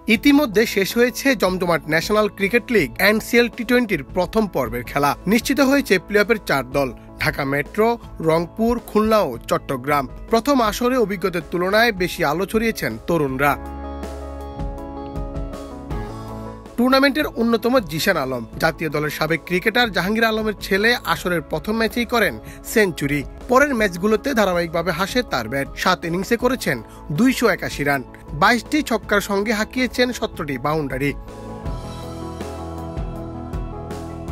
ইতিমধ্যে শেষ হয়েছে জমজমাট ন্যাশনাল ক্রিকেট লিগ NCL T20-র প্রথম পর্বের খেলা। নিশ্চিত হয়েছে প্লে-অফের 4 দল, ঢাকা মেট্রো, রংপুর, খুলনা ও চট্টগ্রাম। প্রথম আসরে অভিজ্ঞতার তুলনায় বেশি আলো ছড়িয়েছেন তরুণরা। টুর্নামেন্টের অন্যতম জিশান আলম, জাতীয় দলের সাবেক ক্রিকেটার জাহাঙ্গীর আলমের ছেলে, আসরের প্রথম ম্যাচেই করেন সেঞ্চুরি। পরের ম্যাচগুলোতে ধারাবাহিকভাবে হাসে তার ব্যাট। 7 ইনিংসে করেছেন 281 রান, 22টি ছক্কার সঙ্গে হাঁকিয়েছেন 17টি বাউন্ডারি।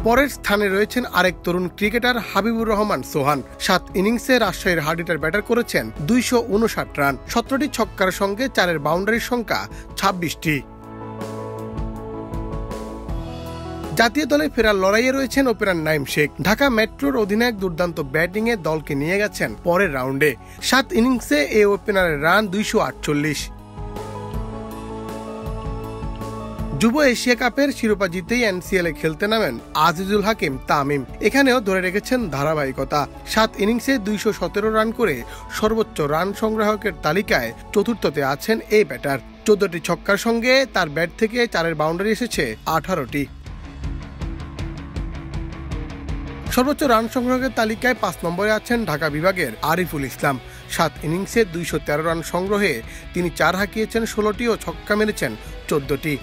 পরের স্থানে রয়েছেন আরেক তরুণ ক্রিকেটার হাবিবুর রহমান সোহান। 7 ইনিংসে রাজশাহীর হার্ডিটার ব্যাটার করেছেন 259 রান, 17টি ছক্কার সঙ্গে 4 বাউন্ডারির সংখ্যা 26টি। জাতীয় দলে ফেরার লড়াইয়ে রয়েছেন ওপেনার নাইম শেখ। ঢাকা মেট্রোর অধিনায়ক দুর্দান্ত ব্যাটিংয়ে দলকে নিয়ে গেছেন পরের রাউন্ডে। 7 ইনিংসে এই ওপেনারের রান 248। যুব এশিয়া কাপের শিরোপা জিতেই NCL-এ খেলতে নামেন আজিজুল হাকিম তামিম। এখানেও ধরে রেখেছেন ধারাবাহিকতা। 7 ইনিংসে 217 রান করে সর্বোচ্চ রান সংগ্রাহকের তালিকায় চতুর্থতে আছেন এই ব্যাটার। 14টি ছক্কার সঙ্গে তার ব্যাট থেকে 4 বাউন্ডারি এসেছে 18টি। সর্বোচ্চ রান সংগ্রহের তালিকায় 5 নম্বরে আছেন ঢাকা বিভাগের আরিফুল ইসলাম। 7 ইনিংসে 213 রান সংগ্রহে তিনি 4 হাঁকিয়েছেন 16টি ও ছক্কা মেরেছেন 14টি।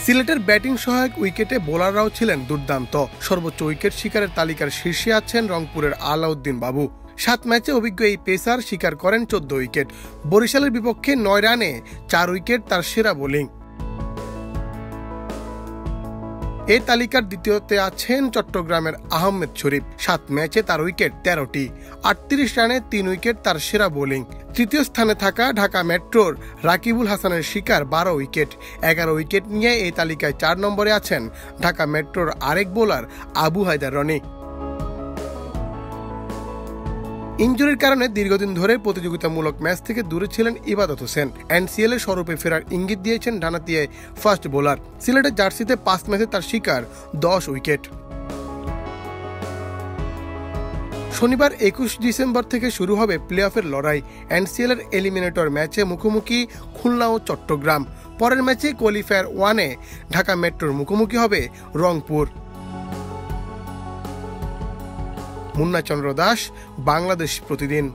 সিলেটের ব্যাটিং সহায়ক উইকেটে বোলাররাও ছিলেন দুর্দান্ত। সর্বোচ্চ উইকেট শিকারের তালিকার শীর্ষে আছেন রংপুরের আলাউদ্দিন বাবু। 7 ম্যাচে অভিজ্ঞ এই পেসার শিকার করেন 14 উইকেট। বরিশালের বিপক্ষে 9 রানে 4 উইকেট তার সেরা বোলিং। এই তালিকার দ্বিতীয়তে আছেন চট্টগ্রামের আহমেদ শরীফ। 7 ম্যাচে তার উইকেট 13টি, 38 রানে 3 উইকেট তার সেরা বোলিং। তৃতীয় স্থানে থাকা ঢাকা মেট্রোর রাকিবুল হাসানের শিকার 12 উইকেট। 11 উইকেট নিয়ে এই তালিকায় 4 নম্বরে আছেন ঢাকা মেট্রোর আরেক বোলার আবু হায়দার রনি। ইনজুরির কারণে দীর্ঘদিন ধরে প্রতিযোগিতামূলক ম্যাচ থেকে দূরে ছিলেন ইবাদত হোসেন। NCL-এ স্বরূপে ফেরার ইঙ্গিত দিয়েছেন ডানাতি ফাস্ট বোলার। সিলেটের জার্সিতে 5 ম্যাচে তার শিকার 10 উইকেট। শনিবার 21 ডিসেম্বর থেকে শুরু হবে প্লে-অফের লড়াই। NCL-এর এলিমিনেটর ম্যাচে মুখোমুখি খুলনা ও চট্টগ্রাম। পরের ম্যাচে কোয়ালিফায়ার 1-এ ঢাকা মেট্রোর মুখোমুখি হবে রংপুর। মুন্না চন্দ্র দাস, বাংলাদেশ প্রতিদিন।